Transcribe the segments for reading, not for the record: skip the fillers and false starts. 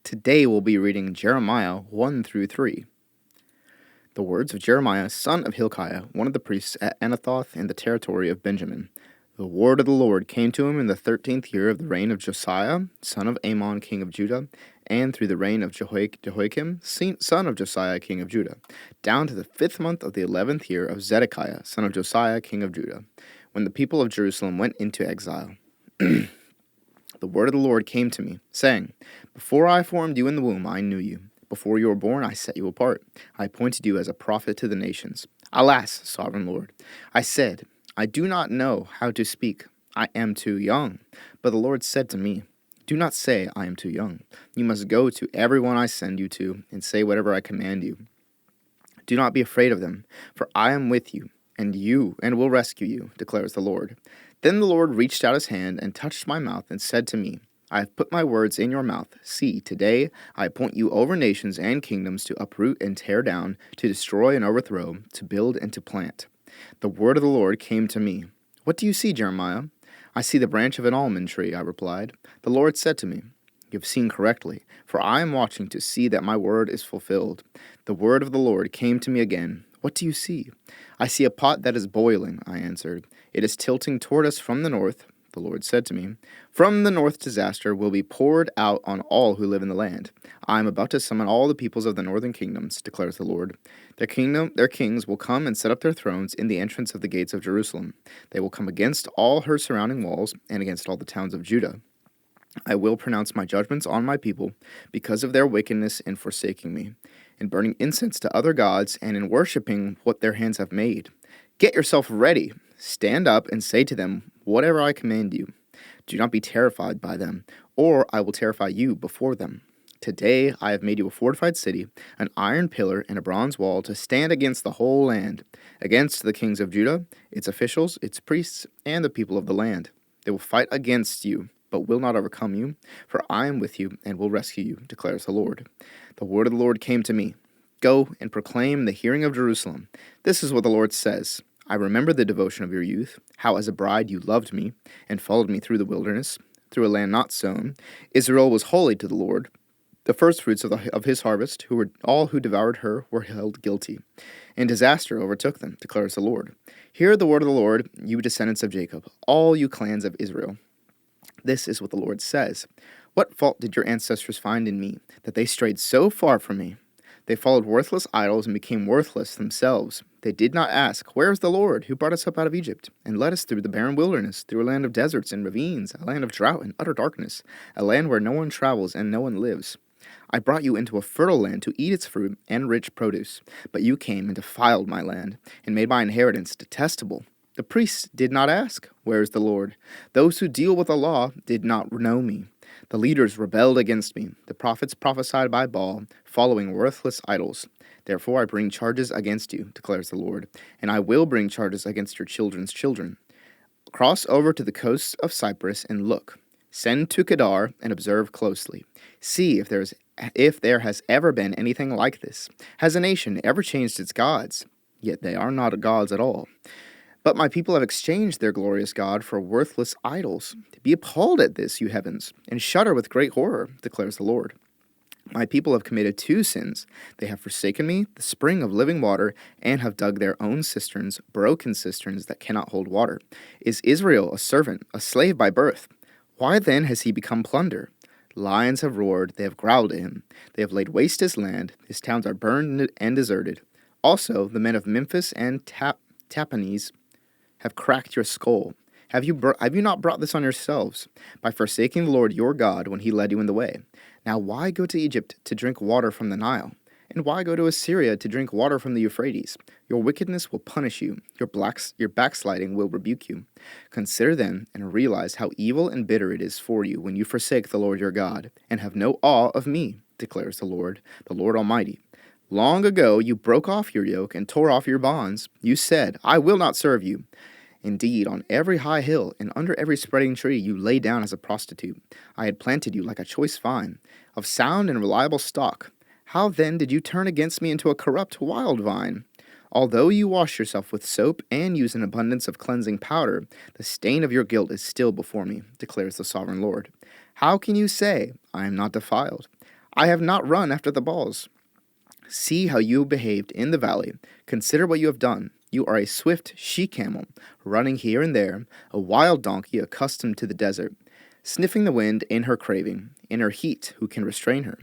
Today we'll be reading Jeremiah 1 through 3. The words of Jeremiah, son of Hilkiah, one of the priests at Anathoth in the territory of Benjamin. The word of the Lord came to him in the 13th year of the reign of Josiah, son of Amon, king of Judah, and through the reign of Jehoiakim, son of Josiah, king of Judah, down to the 5th month of the 11th year of Zedekiah, son of Josiah, king of Judah, when the people of Jerusalem went into exile. The word of the Lord came to me, saying, Before I formed you in the womb, I knew you. Before you were born, I set you apart. I appointed you as a prophet to the nations. Alas, sovereign Lord, I said, I do not know how to speak. I am too young. But the Lord said to me, Do not say, I am too young. You must go to everyone I send you to, and say whatever I command you. Do not be afraid of them, for I am with you, and will rescue you, declares the Lord. Then the Lord reached out his hand and touched my mouth and said to me, I have put my words in your mouth. See, today I appoint you over nations and kingdoms to uproot and tear down, to destroy and overthrow, to build and to plant. The word of the Lord came to me. What do you see, Jeremiah? I see the branch of an almond tree, I replied. The Lord said to me, You have seen correctly, for I am watching to see that my word is fulfilled. The word of the Lord came to me again. What do you see? I see a pot that is boiling, I answered. It is tilting toward us from the north. The Lord said to me, From the north disaster will be poured out on all who live in the land. I am about to summon all the peoples of the northern kingdoms, declares the Lord. Their kings will come and set up their thrones in the entrance of the gates of Jerusalem. They will come against all her surrounding walls and against all the towns of Judah. I will pronounce my judgments on my people because of their wickedness in forsaking me, in burning incense to other gods, and in worshiping what their hands have made. Get yourself ready. Stand up and say to them whatever I command you. Do not be terrified by them, or I will terrify you before them. Today I have made you a fortified city, an iron pillar and a bronze wall to stand against the whole land, against the kings of Judah, its officials, its priests, and the people of the land. They will fight against you, but will not overcome you, for I am with you and will rescue you, declares the Lord. The word of the Lord came to me. Go and proclaim the hearing of Jerusalem. This is what the Lord says. I remember the devotion of your youth, how as a bride you loved me and followed me through the wilderness, through a land not sown. Israel was holy to the Lord. The firstfruits of his harvest, all who devoured her were held guilty, and disaster overtook them, declares the Lord. Hear the word of the Lord, you descendants of Jacob, all you clans of Israel. This is what the Lord says. What fault did your ancestors find in me, that they strayed so far from me? They followed worthless idols and became worthless themselves. They did not ask, Where is the Lord, who brought us up out of Egypt, and led us through the barren wilderness, through a land of deserts and ravines, a land of drought and utter darkness, a land where no one travels and no one lives? I brought you into a fertile land to eat its fruit and rich produce, but you came and defiled my land, and made my inheritance detestable. The priests did not ask, Where is the Lord? Those who deal with the law did not know me. The leaders rebelled against me. The prophets prophesied by Baal, following worthless idols. Therefore I bring charges against you, declares the Lord, and I will bring charges against your children's children. Cross over to the coasts of Cyprus and look. Send to Kedar and observe closely. See if there has ever been anything like this. Has a nation ever changed its gods? Yet they are not gods at all. But my people have exchanged their glorious God for worthless idols. Be appalled at this, you heavens, and shudder with great horror, declares the Lord. My people have committed 2 sins. They have forsaken me, the spring of living water, and have dug their own cisterns, broken cisterns that cannot hold water. Is Israel a servant, a slave by birth? Why then has he become plunder? Lions have roared, they have growled at him. They have laid waste his land, his towns are burned and deserted. Also, the men of Memphis and Tahpanhes have cracked your skull. Have you not brought this on yourselves, by forsaking the Lord your God when he led you in the way? Now why go to Egypt to drink water from the Nile? And why go to Assyria to drink water from the Euphrates? Your wickedness will punish you, your backsliding will rebuke you. Consider then and realize how evil and bitter it is for you when you forsake the Lord your God, and have no awe of me, declares the Lord Almighty. Long ago you broke off your yoke and tore off your bonds. You said, I will not serve you. Indeed, on every high hill and under every spreading tree you lay down as a prostitute. I had planted you like a choice vine, of sound and reliable stock. How then did you turn against me into a corrupt wild vine? Although you wash yourself with soap and use an abundance of cleansing powder, the stain of your guilt is still before me, declares the sovereign Lord. How can you say, I am not defiled? I have not run after the balls. See how you behaved in the valley. Consider what you have done. You are a swift she-camel, running here and there, a wild donkey accustomed to the desert, sniffing the wind in her craving. In her heat, who can restrain her?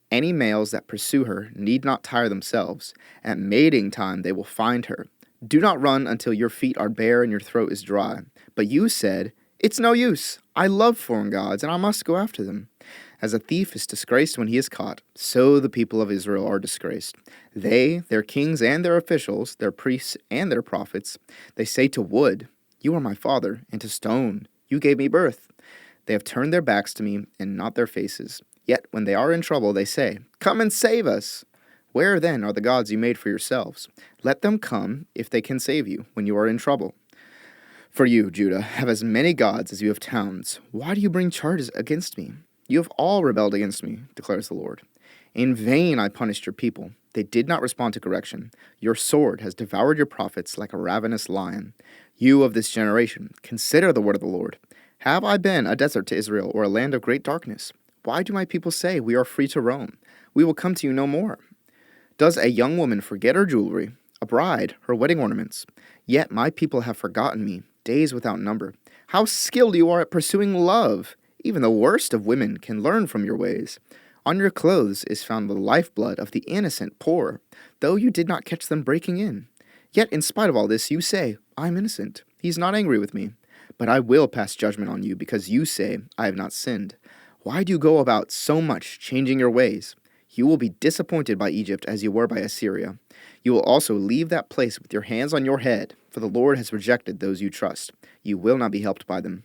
Any males that pursue her need not tire themselves. At mating time they will find her. Do not run until your feet are bare and your throat is dry. But you said, it's no use. I love foreign gods, and I must go after them. As a thief is disgraced when he is caught, so the people of Israel are disgraced. They, their kings and their officials, their priests and their prophets, they say to wood, you are my father, and to stone, you gave me birth. They have turned their backs to me and not their faces. Yet when they are in trouble, they say, come and save us. Where then are the gods you made for yourselves? Let them come if they can save you when you are in trouble. For you, Judah, have as many gods as you have towns. Why do you bring charges against me? You have all rebelled against me, declares the Lord. In vain I punished your people. They did not respond to correction. Your sword has devoured your prophets like a ravenous lion. You of this generation, consider the word of the Lord. Have I been a desert to Israel, or a land of great darkness? Why do my people say, we are free to roam? We will come to you no more. Does a young woman forget her jewelry, a bride her wedding ornaments? Yet my people have forgotten me, days without number. How skilled you are at pursuing love! Even the worst of women can learn from your ways. On your clothes is found the lifeblood of the innocent poor, though you did not catch them breaking in. Yet in spite of all this, you say, I am innocent. He is not angry with me. But I will pass judgment on you, because you say, I have not sinned. Why do you go about so much changing your ways? You will be disappointed by Egypt as you were by Assyria. You will also leave that place with your hands on your head, for the Lord has rejected those you trust. You will not be helped by them.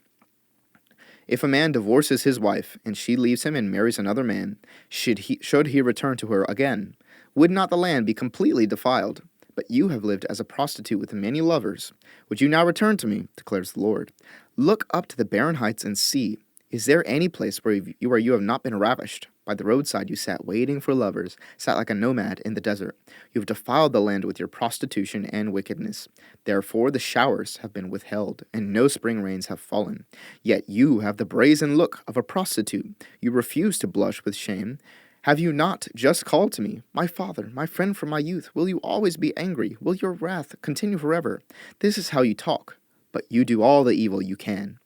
If a man divorces his wife, and she leaves him and marries another man, should he return to her again? Would not the land be completely defiled? But you have lived as a prostitute with many lovers. Would you now return to me, declares the Lord? Look up to the barren heights and see. Is there any place where you have not been ravished? By the roadside you sat waiting for lovers, sat like a nomad in the desert. You have defiled the land with your prostitution and wickedness. Therefore the showers have been withheld, and no spring rains have fallen. Yet you have the brazen look of a prostitute. You refuse to blush with shame. Have you not just called to me, my father, my friend from my youth? Will you always be angry? Will your wrath continue forever? This is how you talk, but you do all the evil you can.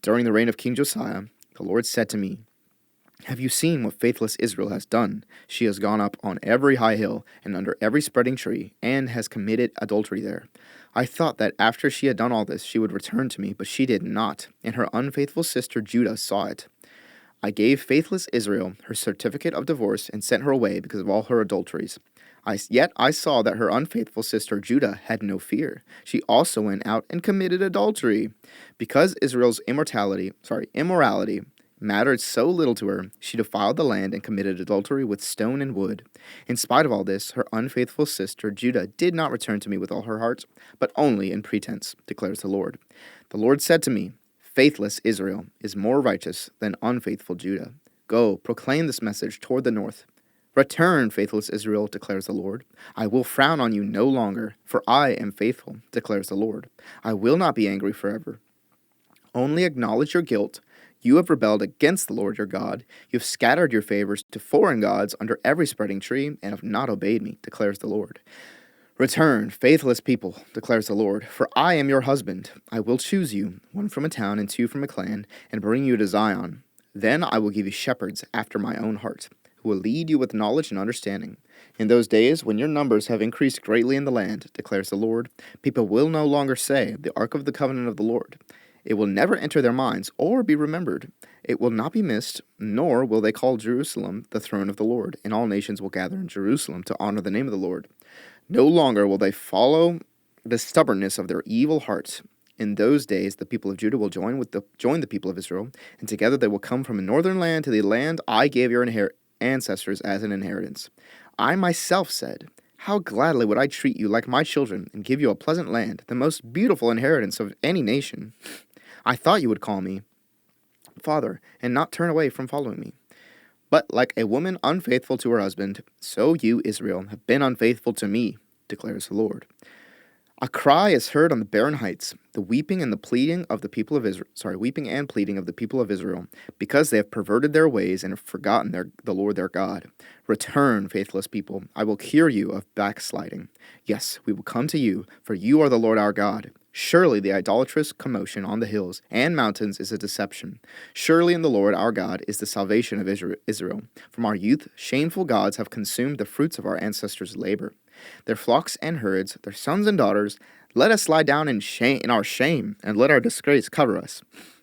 During the reign of King Josiah, the Lord said to me, have you seen what faithless Israel has done? She has gone up on every high hill and under every spreading tree, and has committed adultery there. I thought that after she had done all this, she would return to me, but she did not, and her unfaithful sister Judah saw it. I gave faithless Israel her certificate of divorce and sent her away because of all her adulteries. Yet I saw that her unfaithful sister Judah had no fear. She also went out and committed adultery. Because Israel's immorality mattered so little to her, she defiled the land and committed adultery with stone and wood. In spite of all this, her unfaithful sister Judah did not return to me with all her heart, but only in pretense, declares the Lord. The Lord said to me, faithless Israel is more righteous than unfaithful Judah. Go, proclaim this message toward the north. Return, faithless Israel, declares the Lord. I will frown on you no longer, for I am faithful, declares the Lord. I will not be angry forever. Only acknowledge your guilt. You have rebelled against the Lord your God. You have scattered your favors to foreign gods under every spreading tree, and have not obeyed me, declares the Lord. Return, faithless people, declares the Lord, for I am your husband. I will choose you, one from a town and two from a clan, and bring you to Zion. Then I will give you shepherds after my own heart, who will lead you with knowledge and understanding. In those days, when your numbers have increased greatly in the land, declares the Lord, people will no longer say, the ark of the covenant of the Lord. It will never enter their minds or be remembered. It will not be missed, nor will they call Jerusalem the throne of the Lord, and all nations will gather in Jerusalem to honor the name of the Lord. No longer will they follow the stubbornness of their evil hearts. In those days, the people of Judah will join the people of Israel, and together they will come from a northern land to the land I gave your ancestors as an inheritance. I myself said, how gladly would I treat you like my children and give you a pleasant land, the most beautiful inheritance of any nation. I thought you would call me Father and not turn away from following me. But like a woman unfaithful to her husband, so you, Israel, have been unfaithful to me, declares the Lord. A cry is heard on the barren heights, the weeping and the pleading of the people of Israel. Weeping and pleading of the people of Israel, because they have perverted their ways and have forgotten the Lord their God. Return, faithless people, I will cure you of backsliding. Yes, we will come to you, for you are the Lord our God. Surely the idolatrous commotion on the hills and mountains is a deception. Surely in the Lord our God is the salvation of Israel. From our youth, shameful gods have consumed the fruits of our ancestors' labor. Their flocks and herds, their sons and daughters, let us lie down in shame, in our shame, and let our disgrace cover us.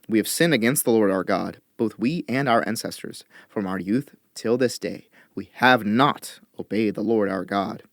We have sinned against the Lord our God, both we and our ancestors, from our youth till this day. We have not obeyed the Lord our God.